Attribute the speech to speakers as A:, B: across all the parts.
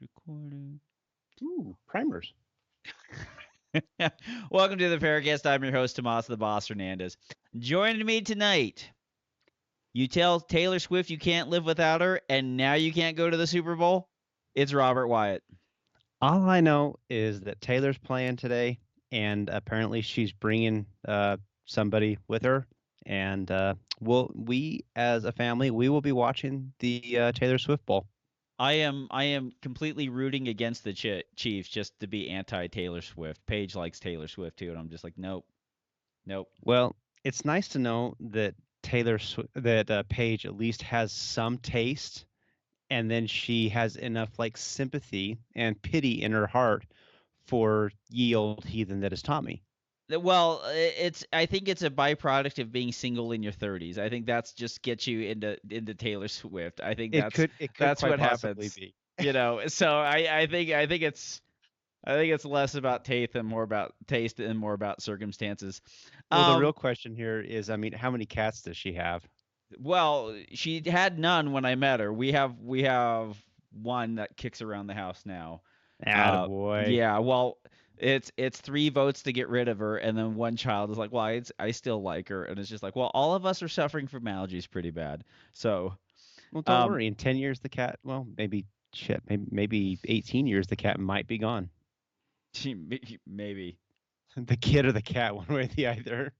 A: Recording.
B: Ooh, primers.
A: Welcome to the PARAcast. I'm your host, Tomas the Boss Hernandez. Joining me tonight, you tell Taylor Swift you can't live without her, and now you can't go to the Super Bowl? It's Robert Wyatt.
B: All I know is that Taylor's playing today, and apparently she's bringing somebody with her. And we as a family, we will be watching the Taylor Swift Bowl.
A: I am completely rooting against the Chiefs just to be anti Taylor Swift. Paige likes Taylor Swift too, and I'm just like, nope, nope.
B: Well, it's nice to know that Paige at least has some taste, and then she has enough like sympathy and pity in her heart for ye old heathen that is Tommy.
A: Well, I think it's a byproduct of being single in your 30s. I think that's just gets you into Taylor Swift. I think
B: It could
A: that's
B: quite
A: what
B: possibly
A: happens.
B: be.
A: So I think it's less about taste and more about circumstances.
B: Well, the real
A: Um
B: question here is, I mean, how many cats does she have?
A: well, she had none when I met her. We have one that kicks around the house now.
B: Attaboy.
A: Yeah, well, it's three votes to get rid of her, and then one child is like, well, I still like her, and it's just like, well, all of us are suffering from allergies pretty bad. So,
B: Well, don't
A: um,
B: worry. In 10 years, the cat, well, maybe, shit, maybe 18 years, the cat might be gone.
A: maybe.
B: The kid or the cat, one way or the other.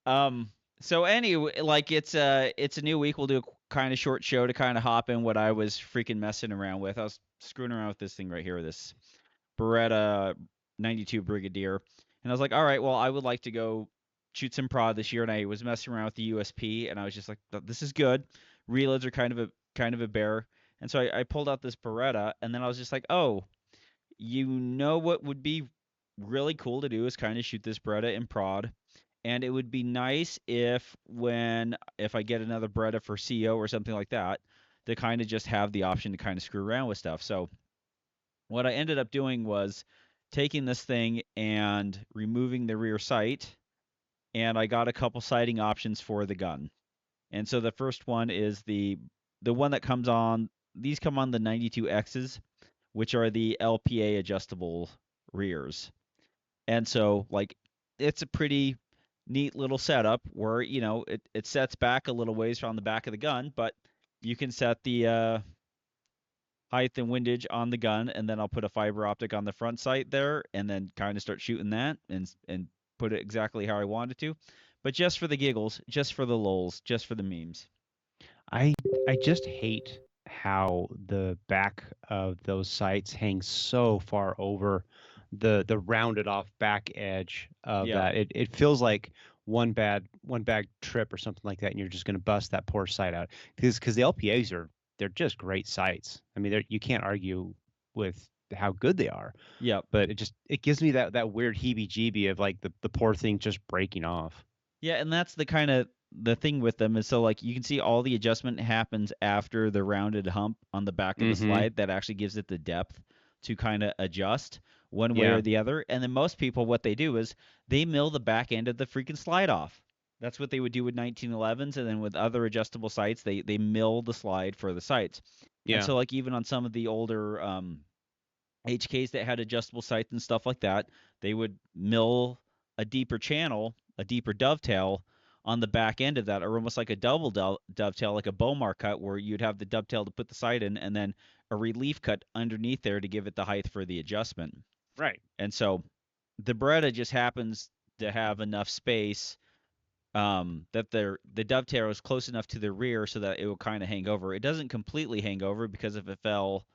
A: Um, so anyway, like it's a new week. We'll do a kind of short show to kind of hop in what I was freaking messing around with. I was screwing around with this thing right here, this Beretta 92 Brigadier, and I was like, all right, well, I would like to go shoot some prod this year, and I was messing around with the USP, and I was just like, this is good. Reloads are kind of a bear, and so I pulled out this Beretta, and then I was just like, oh, you know what would be really cool to do is kind of shoot this Beretta in prod. And it would be nice if I get another Beretta for CO or something like that, to kind of just have the option to kind of screw around with stuff. So what I ended up doing was taking this thing and removing the rear sight, and I got a couple sighting options for the gun. And so the first one is the one that comes on. These come on the 92Xs, which are the LPA adjustable rears. And so like it's a pretty neat little setup where it sets back a little ways from the back of the gun, but you can set the height and windage on the gun, and then I'll put a fiber optic on the front sight there, and then kind of start shooting that and put it exactly how I want it to. But just for the giggles, just for the lulz, just for the memes.
B: I I just hate how the back of those sights hang so far over the rounded off back edge of
A: Yeah.
B: that. It feels like one bad trip or something like that, and you're just going to bust that poor sight out. Because the LPAs they're just great sights. I mean, you can't argue with how good they are,
A: Yep.
B: but it gives me that weird heebie-jeebie of like the poor thing just breaking off.
A: Yeah, and that's the thing with them is, so like you can see all the adjustment happens after the rounded hump on the back of the
B: Mm-hmm.
A: slide that actually gives it the depth to kind of adjust one way
B: Yeah.
A: or the other. And then most people, what they do is they mill the back end of the freaking slide off. That's what they would do with 1911s, and then with other adjustable sights, they mill the slide for the sights. And
B: Yeah.
A: so like even on some of the older HKs that had adjustable sights and stuff like that, they would mill a deeper channel, a deeper dovetail on the back end of that, or almost like a double dovetail, like a Bomar cut, where you'd have the dovetail to put the sight in, and then a relief cut underneath there to give it the height for the adjustment.
B: Right.
A: And so the Beretta just happens to have enough space that the dovetail is close enough to the rear so that it will kind of hang over. It doesn't completely hang over, because if it fell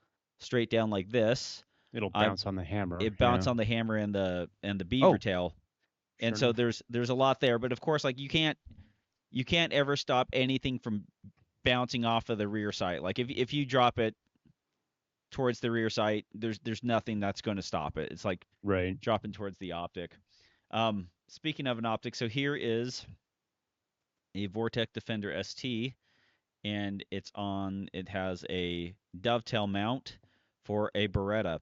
A: straight down like this,
B: It'll
A: I
B: bounce on the hammer.
A: it bounced
B: Yeah.
A: on the hammer and the beaver
B: Oh,
A: tail. And
B: sure
A: so
B: enough.
A: there's a lot there, but of course, like you can't ever stop anything from bouncing off of the rear sight. Like if you drop it towards the rear sight, there's nothing that's going to stop it. It's like
B: Right.
A: dropping towards the optic. Speaking of an optic, so here is a Vortec Defender ST, and it has a dovetail mount for a Beretta.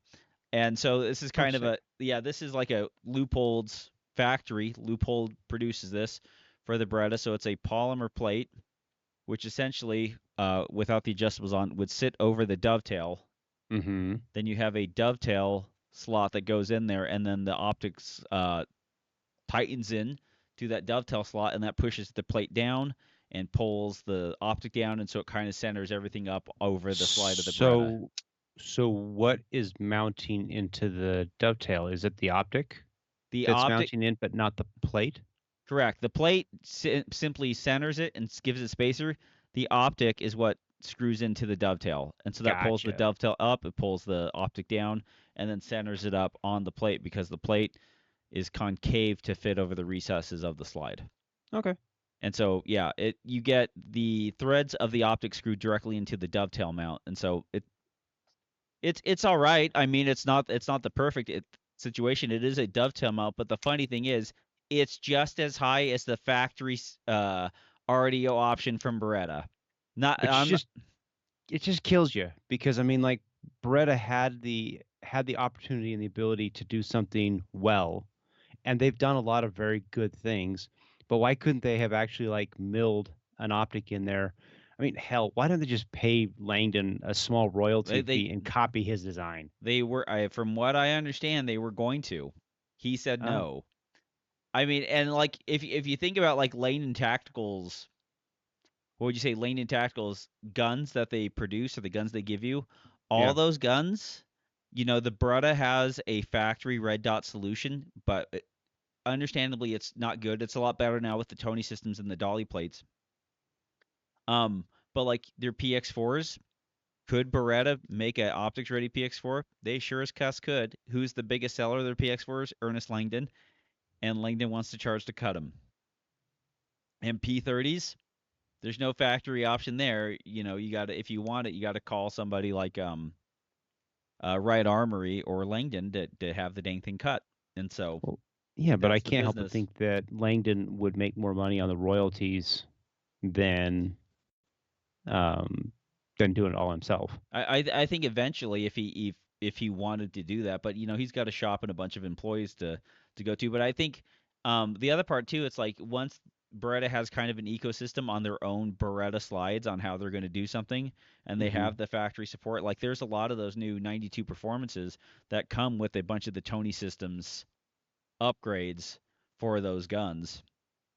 A: And so this is
B: Oh,
A: kind of
B: sick.
A: this is like a Leupold's factory. Leupold produces this for the Beretta, so it's a polymer plate, which essentially, without the adjustables on, would sit over the dovetail,
B: Mhm.
A: Then you have a dovetail slot that goes in there, and then the optics tightens in to that dovetail slot, and that pushes the plate down and pulls the optic down, and so it kind of centers everything up over the slide of the Beretta.
B: So so what is mounting into the dovetail? Is it the optic
A: The
B: that's
A: optic,
B: mounting in, but not the plate?
A: correct. The plate simply centers it and gives it spacer. The optic is what screws into the dovetail, and so that pulls the
B: Gotcha.
A: dovetail up, it pulls the optic down, and then centers it up on the plate because the plate is concave to fit over the recesses of the slide.
B: Okay.
A: And so, yeah, it you get the threads of the optic screwed directly into the dovetail mount, and so it's all right. I mean, it's not the perfect situation. It is a dovetail mount, but the funny thing is, it's just as high as the factory RDO option from Beretta. Not
B: Which
A: I'm not,
B: just it just kills you because I mean like Beretta had the opportunity and the ability to do something well, and they've done a lot of very good things, but why couldn't they have actually like milled an optic in there? I mean, hell, why don't they just pay Langdon a small royalty
A: they
B: fee and copy his design?
A: they were from what I understand they were going to. He said
B: Oh,
A: no. I mean, and like if you think about like Lane and Tacticals, what would you say Lane and Tacticals guns that they produce or the guns they give you, all
B: yeah.
A: those guns, the Beretta has a factory red dot solution, but understandably it's not good. It's a lot better now with the Tony systems and the dolly plates. Um, but like their PX4s, could Beretta make an optics ready PX4? They sure as cuss could. Who's the biggest seller of their PX4s? Ernest Langdon, and Langdon wants to charge to cut them. And P30s, there's no factory option there. You got to, if you want it, you got to call somebody like Wright Armory or Langdon to have the dang thing cut. And so
B: Well, yeah, but I
A: that's the
B: can't help but
A: business.
B: think that Langdon would make more money on the royalties than um doing it all himself.
A: I think eventually if he wanted to do that, but he's got a shop and a bunch of employees to go to. But I think the other part too, it's like once Beretta has kind of an ecosystem on their own Beretta slides on how they're going to do something, and they
B: Hmm.
A: have the factory support. Like there's a lot of those new 92 performances that come with a bunch of the Tony systems upgrades for those guns.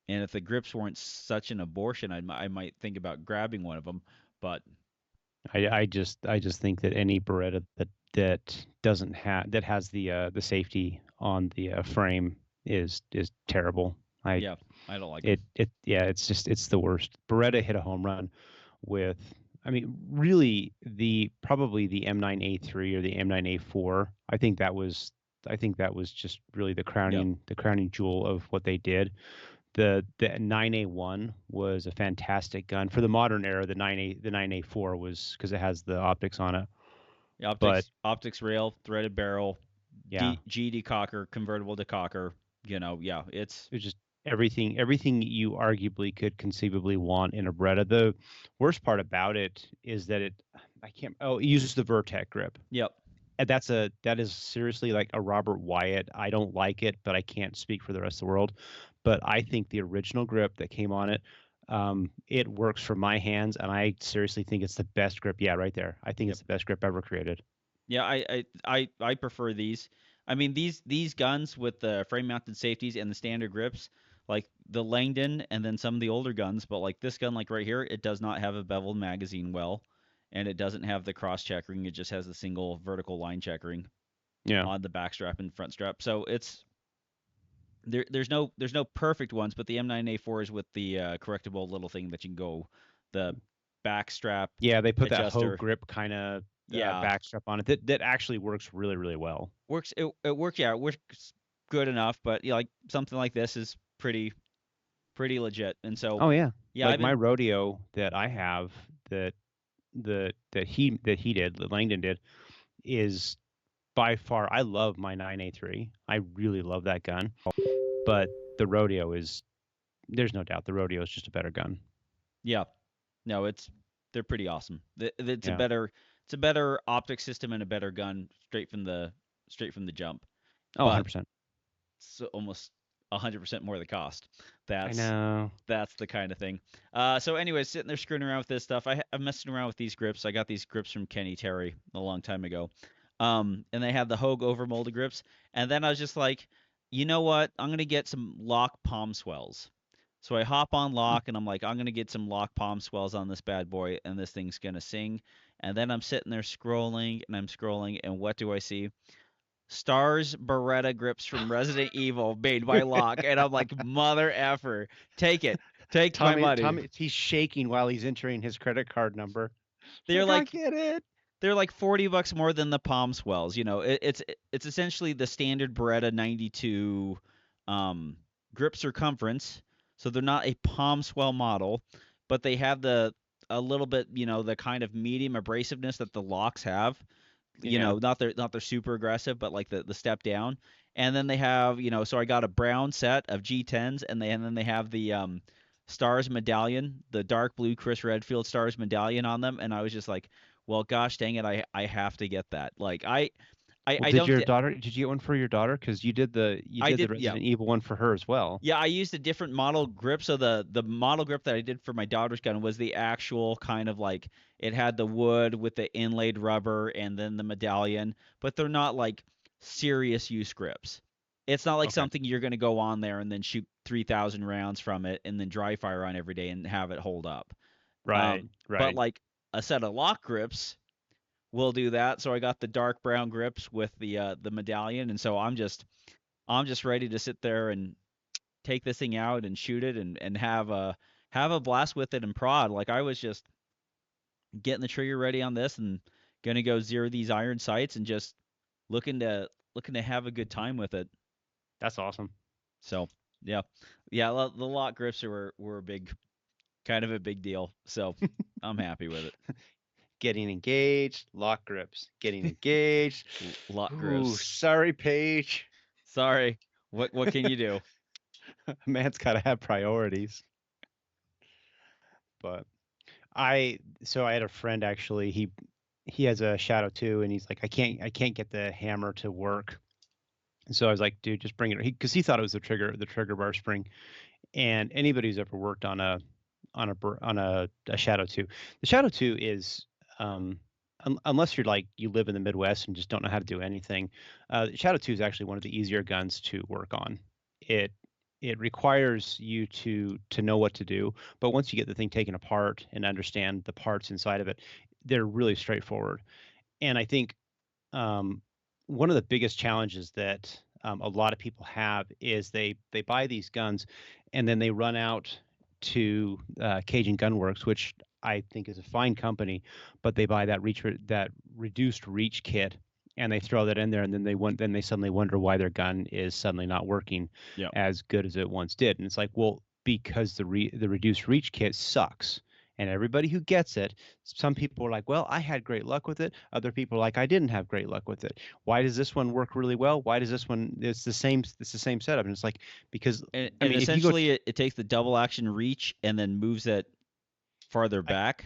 A: And if the grips weren't such an abortion, I might think about grabbing one of them. But
B: I just think that any Beretta that doesn't have that has the safety on the frame is terrible. I
A: yeah, I don't like them.
B: it yeah, it's just it's the worst. Beretta hit a home run with I mean, really the probably the M9A3 or the M9A4. I think that was just really
A: Yep.
B: the crowning jewel of what they did. The 9A1 was a fantastic gun for the modern era. The 9A4 was because it has the optics on it.
A: The
B: But
A: optics rail, threaded barrel,
B: yeah,
A: G decocker, convertible decocker. Yeah, it's
B: it was just everything you arguably could conceivably want in a Beretta. The worst part about it is that I can't it uses the Vertec grip.
A: yep,
B: And that is seriously like a Robert Wyatt. I don't like it, but I can't speak for the rest of the world. But I think the original grip that came on it, it works for my hands, and I seriously think it's the best grip. Yeah, right there. I think
A: yep.
B: it's the best grip ever created.
A: Yeah, I prefer these. I mean these guns with the frame mounted safeties and the standard grips, like the Langdon and then some of the older guns, but like this gun, like right here, it does not have a beveled magazine well, and it doesn't have the cross checkering. It just has the single vertical line checkering
B: Yeah.
A: on the back strap and front strap. So it's there's no perfect ones, but the M9A4 is with the correctable little thing that you can go the back strap
B: Yeah, they put that hoe
A: adjuster.
B: grip kind of
A: Yeah,
B: backstrap on it that actually works really, really well.
A: works. It works. Yeah, it works good enough. But like something like this is pretty legit. And so
B: Oh yeah.
A: yeah,
B: Like
A: I've
B: my
A: been
B: rodeo that I have that that he did, that Langdon did, is by far I love my 9A3. I really love that gun. But the rodeo is there's no doubt the rodeo is just a better gun.
A: yeah. No, they're pretty awesome. It's a
B: Yeah.
A: better optic system and a better gun straight from the jump.
B: Oh,
A: But
B: 100%.
A: so almost 100% more the cost.
B: I
A: That's
B: know.
A: that's the kind of thing. So anyways, sitting there screwing around with this stuff. I'm messing around with these grips. I got these grips from Kenny Terry a long time ago. And they had the Hogue over molded grips. And then I was just like, you know what? I'm gonna get some lock palm swells. So I hop on lock and I'm like, I'm gonna get some lock palm swells on this bad boy, and this thing's gonna sing. And then I'm sitting there scrolling and I'm scrolling, and what do I see? Stars Beretta grips from Resident Evil made by Locke, and I'm like, mother effer, take it, take my money.
B: Tommy, he's shaking while he's entering his credit card number. He's
A: They're
B: like, I
A: like
B: get it.
A: they're like $40 more than the palm swells. It's essentially the standard Beretta 92 um, grip circumference, so they're not a palm swell model, but they have the a little bit, the kind of medium abrasiveness that the locks have.
B: Yeah.
A: Not their super aggressive, but like the step down. And then they have, so I got a brown set of G10s, and then they have the Stars medallion, the dark blue Chris Redfield Stars medallion on them, and I was just like, well, gosh dang it, I have to get that. Like
B: Well,
A: I don't
B: did you get one for your daughter? Because you
A: I
B: did the
A: did, yeah.
B: Resident Evil one for her as well.
A: Yeah, I used a different model grip. So the model grip that I did for my daughter's gun was the actual kind of like, it had the wood with the inlaid rubber and then the medallion, but they're not like serious use grips. It's not like
B: Okay.
A: something you're going to go on there and then shoot 3,000 rounds from it and then dry fire on every day and have it hold up.
B: Right.
A: But
B: Right.
A: like a set of lock grips will do that. So I got the dark brown grips with the medallion, and so I'm just ready to sit there and take this thing out and shoot it and have a blast with it and prod. Like I was just getting the trigger ready on this and gonna go zero these iron sights and just looking to have a good time with it.
B: That's awesome.
A: So yeah, yeah, the lock grips were a big kind of a big deal. So I'm happy with it.
B: Getting engaged, lock grips. Getting engaged.
A: Lock
B: Ooh,
A: grips.
B: sorry, Paige.
A: Sorry. What can you do?
B: A man's got to have priorities. But I had a friend actually. He has a Shadow 2, and he's like, I can't get the hammer to work. And so I was like, dude, just bring it. Because he thought it was the trigger bar spring. And anybody who's ever worked on a Shadow 2, the Shadow 2 is unless you're like you live in the Midwest and just don't know how to do anything, Shadow 2 is actually one of the easier guns to work on. It it requires you to know what to do, but once you get the thing taken apart and understand the parts inside of it, they're really straightforward. And I think um, one of the biggest challenges that a lot of people have is they buy these guns and then they run out to Cajun Gunworks, which I think is a fine company, but they buy that reduced reach kit and they throw that in there, and then they suddenly wonder why their gun is suddenly not working
A: Yeah.
B: as good as it once did. And it's like, well, because the reduced reach kit sucks. And everybody who gets it, some people are like, well, I had great luck with it. Other people are like, I didn't have great luck with it. Why does this one work really well? Why does this one, it's the same setup. And it's like, because, I
A: And
B: mean, if you go
A: essentially it takes the double action reach and then moves it farther
B: a,
A: back.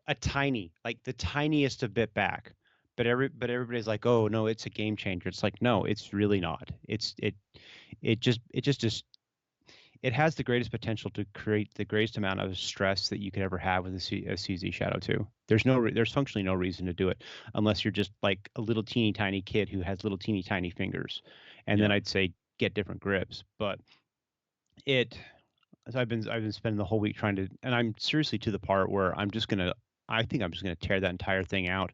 B: a tiny, like the tiniest of bit back, but everybody's like, oh no, it's a game changer. It's like, no, it's really not. It just is. It has the greatest potential to create the greatest amount of stress that you could ever have with a CZ Shadow 2. There's functionally no reason to do it unless you're just like a little teeny tiny kid who has little teeny tiny fingers, and then
A: Yeah.
B: I'd say get different grips. But it, so I've been spending the whole week trying to, and I'm seriously to the part where I think I'm just gonna tear that entire thing out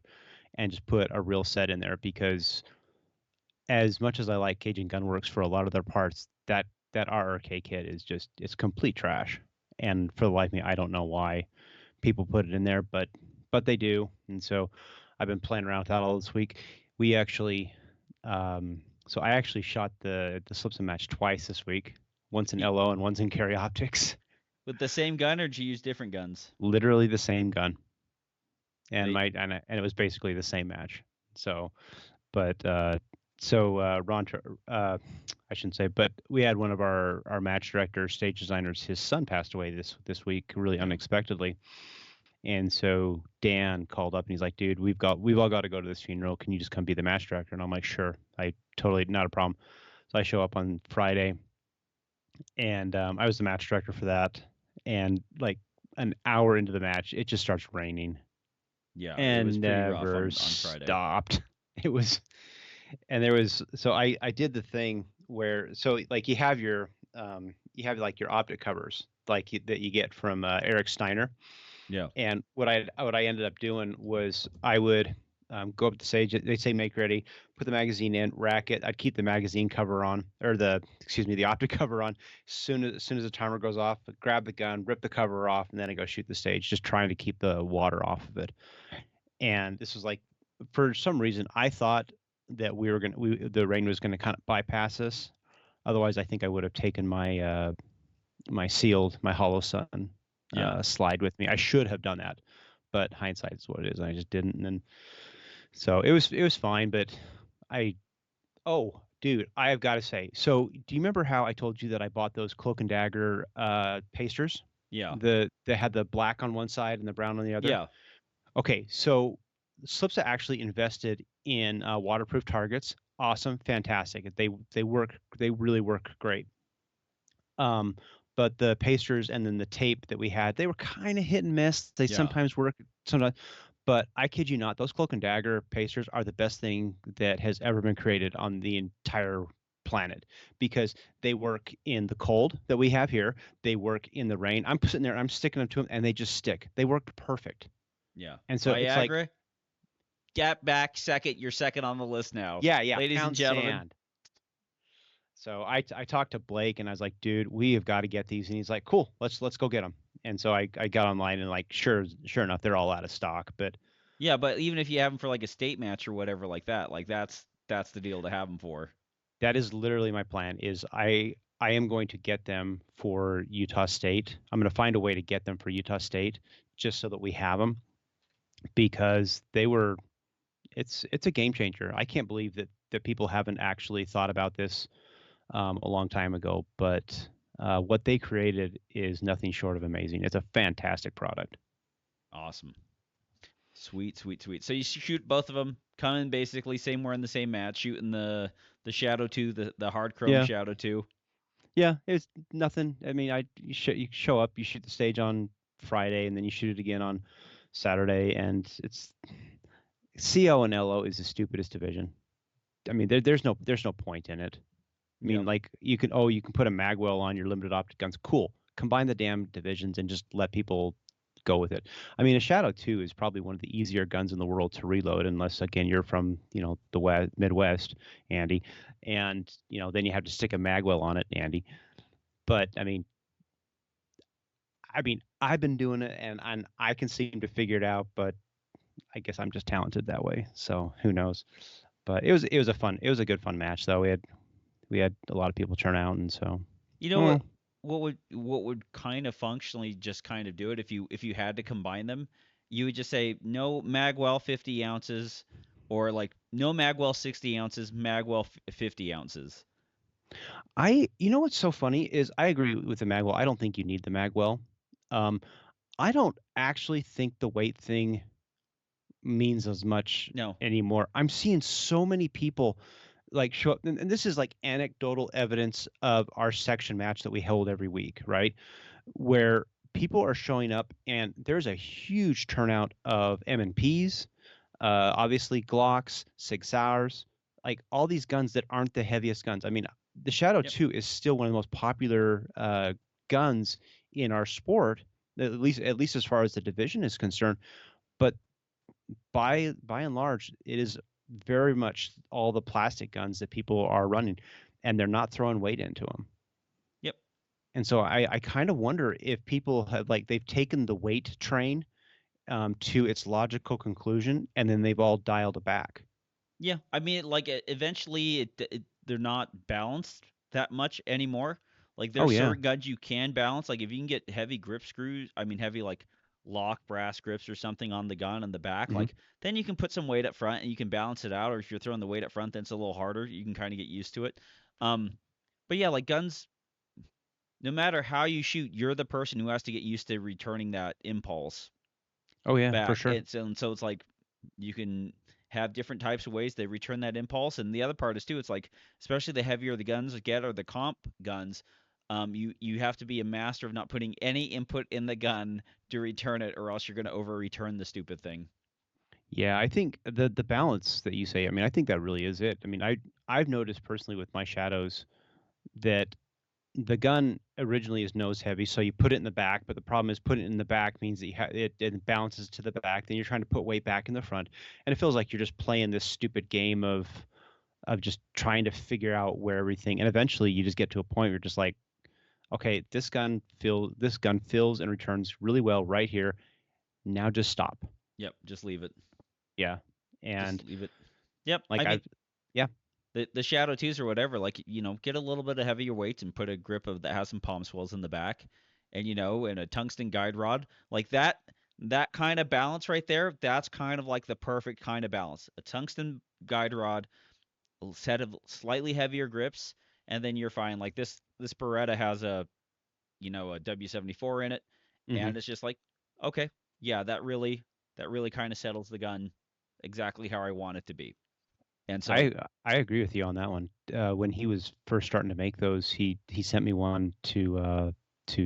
B: and just put a real set in there, because as much as I like Cajun Gunworks for a lot of their parts, that RRK kit is just it's complete trash. And for the life of me, I don't know why people put it in there, but they do. And so I've been playing around with that all this week. We actually so I actually shot the slips and match twice this week. Once in
A: Y-
B: LO and once in carry optics.
A: With the same gun, or did you use different guns?
B: Literally the same gun. And
A: They
B: it was basically the same match. So but Ron, I shouldn't say, but we had one of our match directors, stage designers. His son passed away this week, really
A: Yeah.
B: unexpectedly, and so Dan called up and he's like, "Dude, we've all got to go to this funeral. Can you just come be the match director?" And I'm like, "Sure, I totally not a problem." So I show up on Friday, and I was the match director for that. And like an hour into the match, it just starts raining
A: Yeah, it was
B: and
A: pretty rough
B: never
A: on Friday.
B: stopped. It was, and there was, so I did the thing where, so like you have like your optic covers like that you get from Eric Steiner.
A: Yeah.
B: And what I ended up doing was I would go up to stage. They'd say make ready, put the magazine in, rack it. I'd keep the magazine cover on, or the excuse me, the optic cover on. As soon as the timer goes off, grab the gun, rip the cover off, and then I go shoot the stage, just trying to keep the water off of it. And this was like, for some reason, I thought that the rain was gonna kind of bypass us. Otherwise, I think I would have taken my hollow sun
A: Yeah.
B: slide with me. I should have done that, but hindsight is what it is. And I just didn't, and then so it was fine. But I oh dude, I have got to say. So do you remember how I told you that I bought those Cloak and Dagger pasters?
A: Yeah.
B: They had the black on one side and the brown on the other.
A: Yeah.
B: Okay, so Slipsa actually invested in waterproof targets. Awesome, fantastic. They work. They really work great. Um, but the pasters and then the tape that we had, they were kind of hit and miss. They
A: Yeah.
B: sometimes work, sometimes. But I kid you not, those Cloak and Dagger pasters are the best thing that has ever been created on the entire planet because they work in the cold that we have here. They work in the rain. I'm sitting there, I'm sticking them to them, and they just stick. They worked perfect.
A: Yeah.
B: And so it's like,
A: Viagra, gap back second. You're second on the list now.
B: yeah, yeah,
A: Ladies and
B: pound
A: gentlemen.
B: sand. So I talked to Blake and I was like, dude, we have got to get these. And he's like, cool, let's go get them. And so I got online and like, sure enough, they're all out of stock. But
A: Yeah, but even if you have them for like a state match or whatever like that, like that's the deal to have them for.
B: that is literally my plan. Is I am going to get them for Utah State. I'm going to find a way to get them for Utah State just so that we have them because they were. It's a game changer. I can't believe that people haven't actually thought about this a long time ago, but what they created is nothing short of amazing. It's a fantastic product.
A: Awesome. Sweet, sweet, sweet. So you shoot both of them, come in basically same we're in the same match, shooting the Shadow 2, the hard chrome
B: Yeah,
A: Shadow 2.
B: yeah, it's nothing. I mean, you show up, you shoot the stage on Friday, and then you shoot it again on Saturday, and it's CO and LO is the stupidest division. I mean, there's no point in it. I mean,
A: Yep.
B: like you can put a magwell on your limited optic guns. Cool. Combine the damn divisions and just let people go with it. I mean, a Shadow 2 is probably one of the easier guns in the world to reload, unless again you're from the Midwest, Andy, and then you have to stick a magwell on it, Andy. But I mean, I've been doing it, and I can seem to figure it out. But I guess I'm just talented that way. So who knows? But it was a good fun match though. We had a lot of people turn out, and so
A: You know
B: well,
A: what would kind of functionally just kind of do it if you had to combine them, you would just say no Magwell 50 ounces, or like no Magwell 60 ounces, Magwell 50 ounces.
B: you know what's so funny is I agree with the magwell. I don't think you need the magwell. Um, I don't actually think the weight thing means as much
A: No.
B: anymore. I'm seeing so many people like show up, and this is like anecdotal evidence of our section match that we hold every week, right? Where people are showing up, and there's a huge turnout of M&Ps, obviously Glocks, Sig Sauers, like all these guns that aren't the heaviest guns. I mean, the Shadow
A: Yep.
B: 2 is still one of the most popular guns in our sport, at least as far as the division is concerned. But by and large, it is very much all the plastic guns that people are running, and they're not throwing weight into them.
A: Yep.
B: And so I kind of wonder if people have like they've taken the weight train to its logical conclusion, and then they've all dialed it back.
A: Yeah, I mean, like eventually, they're not balanced that much anymore. Like
B: Oh
A: there's
B: yeah.
A: certain guns you can balance. Like if you can get heavy grip screws, I mean heavy like lock brass grips or something on the gun and the back,
B: Hmm.
A: like then you can put some weight up front and you can balance it out. Or if you're throwing the weight up front, then it's a little harder. You can kind of get used to it. Um, but yeah, like guns, no matter how you shoot, you're the person who has to get used to returning that impulse
B: Oh yeah, for
A: back.
B: sure.
A: And so it's like you can have different types of ways they return that impulse. And the other part is too, it's like especially the heavier the guns get or the comp guns, You have to be a master of not putting any input in the gun to return it, or else you're going to over return the stupid thing.
B: Yeah, I think the balance that you say, I mean, I think that really is it. I mean, I've noticed personally with my shadows that the gun originally is nose heavy, so you put it in the back, but the problem is putting it in the back means that it bounces to the back. Then you're trying to put weight back in the front, and it feels like you're just playing this stupid game of just trying to figure out where everything. And eventually, you just get to a point where you're just like, okay, this gun fills and returns really well right here. Now just stop.
A: Yep, just leave it.
B: Yeah,
A: Just
B: and
A: leave it. Yep.
B: like
A: I mean,
B: yeah,
A: the Shadow 2s or whatever, like, get a little bit of heavier weights and put a grip of that has some palm swells in the back, and and a tungsten guide rod like that kind of balance right there. That's kind of like the perfect kind of balance. A tungsten guide rod, a set of slightly heavier grips, and then you're fine. Like this Beretta has a W74 in it,
B: hmm
A: and it's just like, okay, yeah, that really kind of settles the gun exactly how I want it to be. And so,
B: I agree with you on that one. When he was first starting to make those, he sent me one to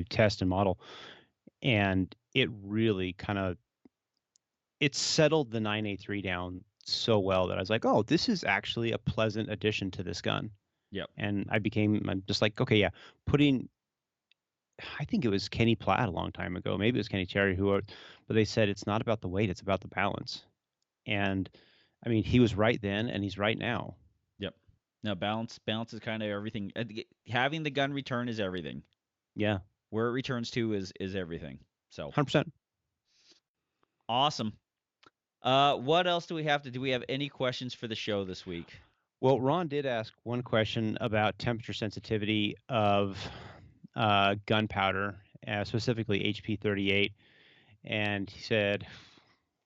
B: test and model, and it really kind of it settled the 983 down so well that I was like, oh, this is actually a pleasant addition to this gun.
A: yep,
B: And I'm just like, okay, yeah, putting I think it was Kenny Platt a long time ago. Maybe it was Kenny Cherry but they said it's not about the weight, it's about the balance. And I mean, he was right then and he's right now.
A: yep. Now balance is kind of everything. Having the gun return is everything.
B: Yeah,
A: Where it returns to is everything. So
B: 100%.
A: awesome. What else do we have to do? We have any questions for the show this week?
B: Well, Ron did ask one question about temperature sensitivity of gunpowder, specifically HP 38. And he said,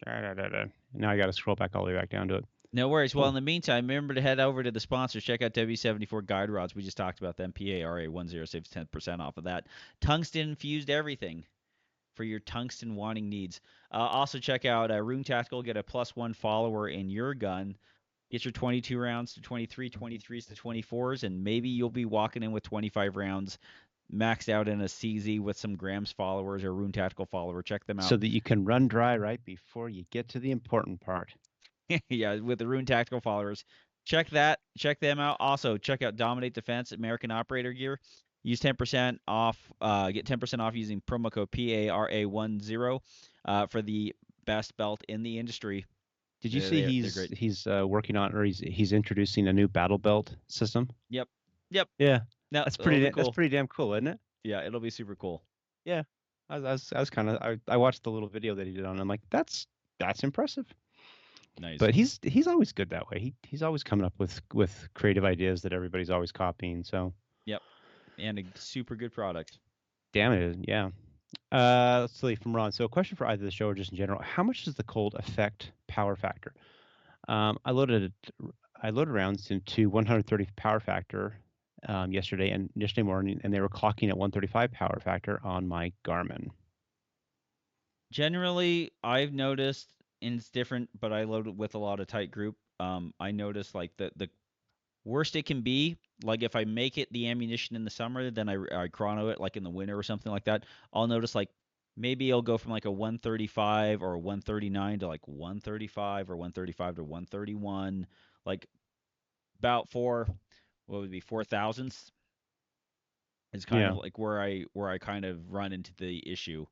B: da, da, da, da. Now I got to scroll back all the way back down to it.
A: No worries. Well,
B: Oh,
A: in the meantime, remember to head over to the sponsors. Check out W74 Guide Rods. We just talked about them. PARA10 saves 10% off of that. Tungsten infused everything for your tungsten wanting needs. Also, check out Rune Tactical. Get a +1 follower in your gun. Get your 22 rounds to 23, 23s to 24s, and maybe you'll be walking in with 25 rounds maxed out in a CZ with some Grams followers or Rune Tactical follower. Check them
B: so
A: out.
B: that you can run dry right before you get to the important part.
A: Yeah, with the Rune Tactical followers. Check that. Check them out. Also, check out Dominate Defense American Operator Gear. Use 10% off. Get 10% off using promo code PARA10 for the best belt in the industry.
B: Did you see
A: They're
B: he's
A: great.
B: he's working on or he's introducing a new battle belt system?
A: Yep. Yep.
B: Yeah,
A: No, it'll be
B: that's
A: cool.
B: pretty damn cool, isn't it?
A: Yeah, it'll be super cool.
B: Yeah, I was kind of I watched the little video that he did on. It, I'm like, that's impressive.
A: Nice.
B: But he's always good that way. He's always coming up with creative ideas that everybody's always copying. So
A: Yep. And a super good product.
B: damn it, yeah. Let's see from Ron. So a question for either the show or just in general: how much does the cold affect power factor? I loaded rounds into 130 power factor yesterday morning, and they were clocking at 135 power factor on my Garmin.
A: Generally, I've noticed, and it's different, but I load it with a lot of tight group. I notice like the worst it can be. Like if I make it the ammunition in the summer, then I chrono it like in the winter or something like that. I'll notice like maybe it'll go from like a 135 or a 139 to like 135 or 135 to 131, like about what would it be 4 thousandths is kind of
B: Yeah.
A: like where I kind of run into the issue.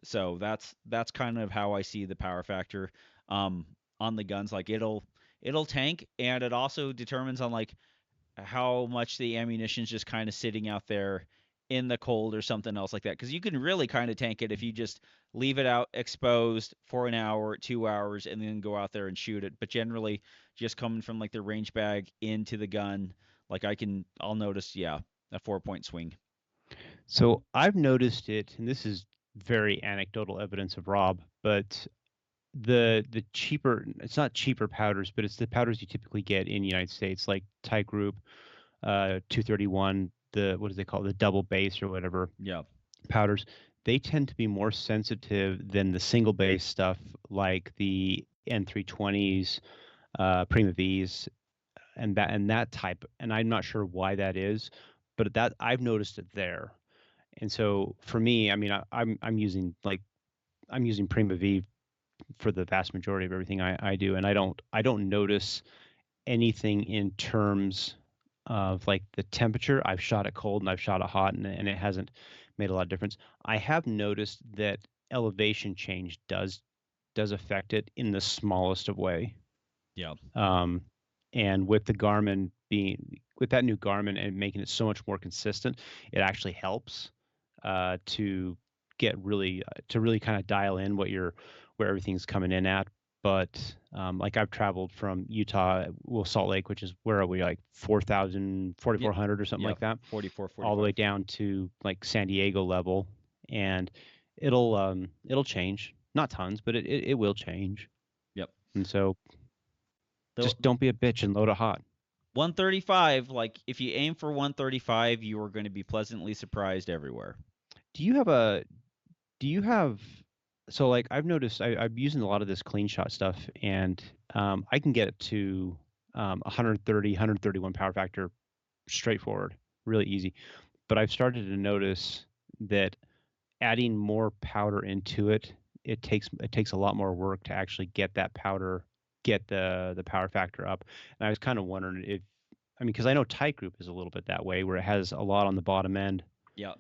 A: So that's kind of how I see the power factor um, on the guns. Like it'll tank, and it also determines on like how much the ammunition's just kind of sitting out there in the cold or something else like that. Because you can really kind of tank it if you just leave it out exposed for an hour, 2 hours, and then go out there and shoot it. But generally, just coming from like the range bag into the gun, like I'll notice, yeah, a 4 point swing.
B: So I've noticed it, and this is very anecdotal evidence of Rob, but the cheaper it's not cheaper powders, but it's the powders you typically get in the United States, like Thai Group, 231, the what do they call it, the double base or whatever
A: Yeah,
B: powders. They tend to be more sensitive than the single base stuff, like the N320s, Prima V's, and that type. And I'm not sure why that is, but that I've noticed it there. And so for me, I mean, I'm using I'm using Prima V for the vast majority of everything I do, and I don't notice anything in terms of like the temperature. I've shot it cold and I've shot it hot, and it hasn't made a lot of difference. I have noticed that elevation change does affect it in the smallest of way.
A: Yeah.
B: Um, and with the Garmin with that new Garmin and making it so much more consistent, it actually helps to get really to really kind of dial in where everything's coming in at. But like I've traveled from Utah, well, Salt Lake, which is where are we, like 4,000,
A: Yep.
B: 4,400 or something
A: Yeah.
B: like that,
A: 44,
B: all the way
A: 45.
B: down to like San Diego level, and it'll change, not tons, but it will change.
A: Yep.
B: And so
A: The
B: just don't be a bitch and load it hot.
A: 135, like if you aim for 135, you are going to be pleasantly surprised everywhere.
B: Do you have a do you have so like I've noticed I'm using a lot of this clean shot stuff, and I can get it to 130, 131 power factor straightforward, really easy. But I've started to notice that adding more powder into it, it takes a lot more work to actually get that powder, get the power factor up. And I was kind of wondering if, I mean, because I know Tight Group is a little bit that way, where it has a lot on the bottom end.
A: Yeah.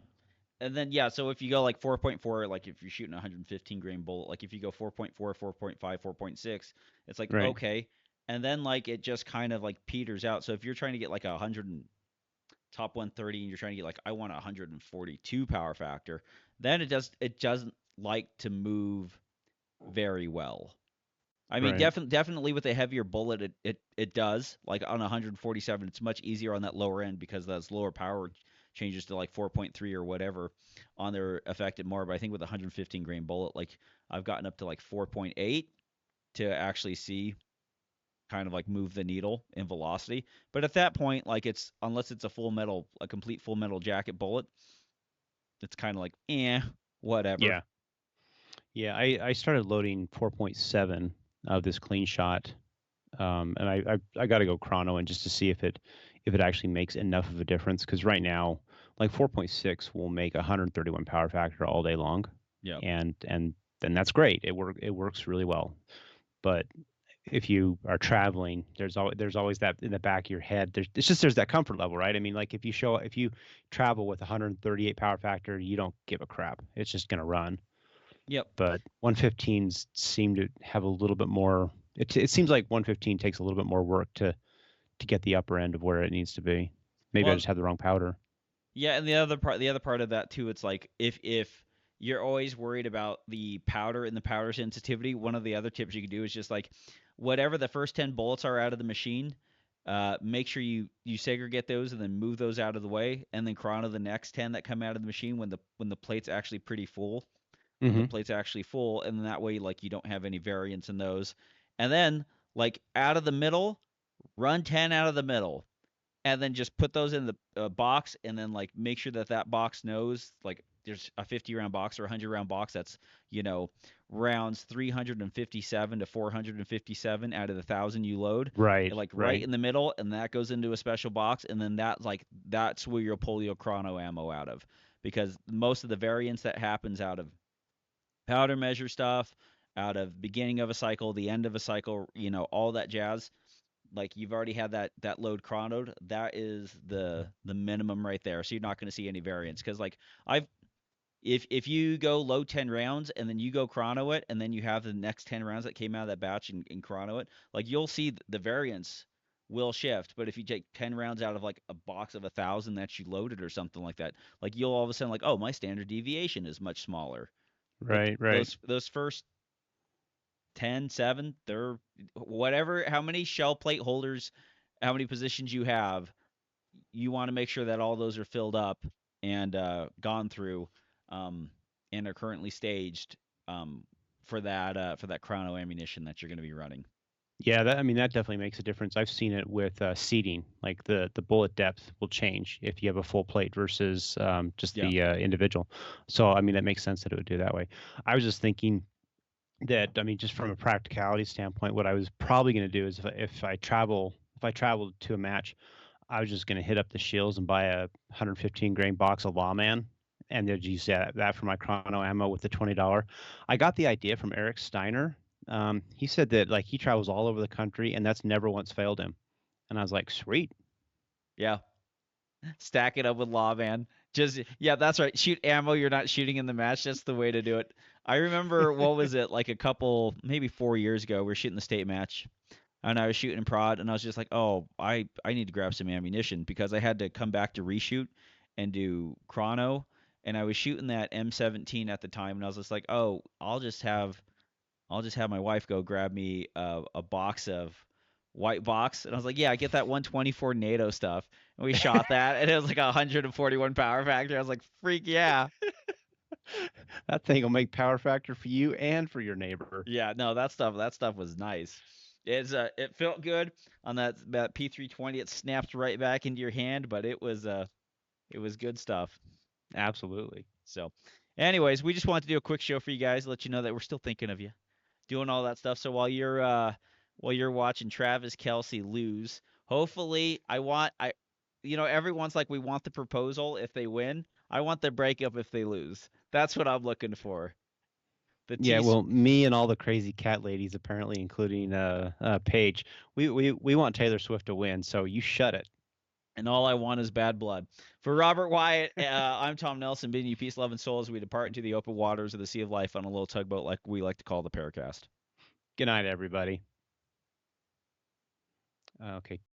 A: And then yeah, so if you go like 4.4, like if you're shooting a 115 grain bullet, like if you go 4.4, 4.5, 4.6, it's like
B: Right.
A: okay. And then like it just kind of like peters out. So if you're trying to get like a 100 top 130 and you're trying to get like I want a 142 power factor, then it doesn't like to move very well. I mean,
B: Right.
A: definitely with a heavier bullet, it does. Like on 147, it's much easier on that lower end because those lower power changes to like 4.3 or whatever on there affect it more. But I think with a 115 grain bullet, like I've gotten up to like 4.8 to actually see kind of like move the needle in velocity. But at that point, like it's unless it's a complete full metal jacket bullet, it's kind of like whatever.
B: Yeah. Yeah. I started loading 4.7 of this clean shot, and I got to go chrono and just to see if it actually makes enough of a difference, because right now like 4.6 will make 131 power factor all day long,
A: Yep.
B: and then that's great. It works really well. But if you are traveling, there's always that in the back of your head. There's that comfort level, right? I mean, like if you travel with 138 power factor, you don't give a crap. It's just gonna run.
A: Yep.
B: But 115s seem to have a little bit more. It seems like 115 takes a little bit more work to get the upper end of where it needs to be. Maybe I
A: Well,
B: just have the wrong powder.
A: yeah, and the other part of that too, it's like if you're always worried about the powder and the powder sensitivity, one of the other tips you can do is just like whatever the first 10 bullets are out of the machine, make sure you segregate those and then move those out of the way, and then chrono the next 10 that come out of the machine when the plate's actually pretty full, when the
B: Mm-hmm.
A: plate's actually full, and then that way like you don't have any variance in those. And then like out of the middle, run 10 out of the middle and then just put those in the box and then like make sure that that box knows like there's a 50 round box or a 100 round box that's you know rounds 357 to 457 out of the 1,000 you load
B: Right.
A: and like right
B: Right.
A: in the middle, and that goes into a special box, and then that's where you'll pull your chrono ammo out of, because most of the variance that happens out of powder measure stuff, out of beginning of a cycle, the end of a cycle, all that jazz, like you've already had that load chronoed. That is the minimum right there. So you're not going to see any variance because like I've if you go load 10 rounds and then you go chrono it and then you have the next 10 rounds that came out of that batch and chrono it, like you'll see the variance will shift. But if you take 10 rounds out of like a box of 1,000 that you loaded or something like that, like you'll all of a sudden like, oh, my standard deviation is much smaller. But
B: Right. Right.
A: those first 10, 7, they're whatever, how many shell plate holders, how many positions you have, you want to make sure that all those are filled up and gone through, um, and are currently staged, um, for that chrono ammunition that you're going to be running.
B: Yeah, I mean, that definitely makes a difference. I've seen it with seating, like the bullet depth will change if you have a full plate versus just
A: Yeah.
B: the individual. So, I mean, that makes sense that it would do that way. I was just thinking that, I mean, just from a practicality standpoint, what I was probably going to do is if I travel to a match, I was just gonna hit up the Shields and buy a 115 grain box of Lawman, and they'd use that for my chrono ammo with the $20. I got the idea from Eric Steiner. He said that like he travels all over the country, and that's never once failed him. And I was like, sweet.
A: Yeah. Stack it up with lawman. Just yeah, that's right. Shoot ammo you're not shooting in the match. That's the way to do it. I remember what was it like a couple maybe 4 years ago. We were shooting the state match, and I was shooting in prod, and I was just like, oh, I need to grab some ammunition because I had to come back to reshoot and do chrono, and I was shooting that M17 at the time, and I was just like, oh, I'll just have my wife go grab me a box of white box, and I was like, yeah, I get that 124 NATO stuff, and we shot that, and it was like 141 power factor. I was like, freak yeah,
B: That thing will make power factor for you and for your neighbor.
A: yeah, no, that stuff was nice. It felt good on that P320. It snapped right back into your hand, but it was good stuff.
B: Absolutely.
A: So, anyways, we just wanted to do a quick show for you guys, let you know that we're still thinking of you, doing all that stuff. So while you're watching Travis Kelsey lose, hopefully everyone's like we want the proposal if they win. I want the breakup if they lose. That's what I'm looking for. The
B: Yeah,
A: tease
B: well, me and all the crazy cat ladies, apparently, including Paige, we want Taylor Swift to win. So you shut it.
A: and all I want is bad blood. For Robert Wyatt, I'm Tom Nelson, bidding you peace, love, and soul as we depart into the open waters of the sea of life on a little tugboat like we like to call the Paracast.
B: Good night, everybody. Okay.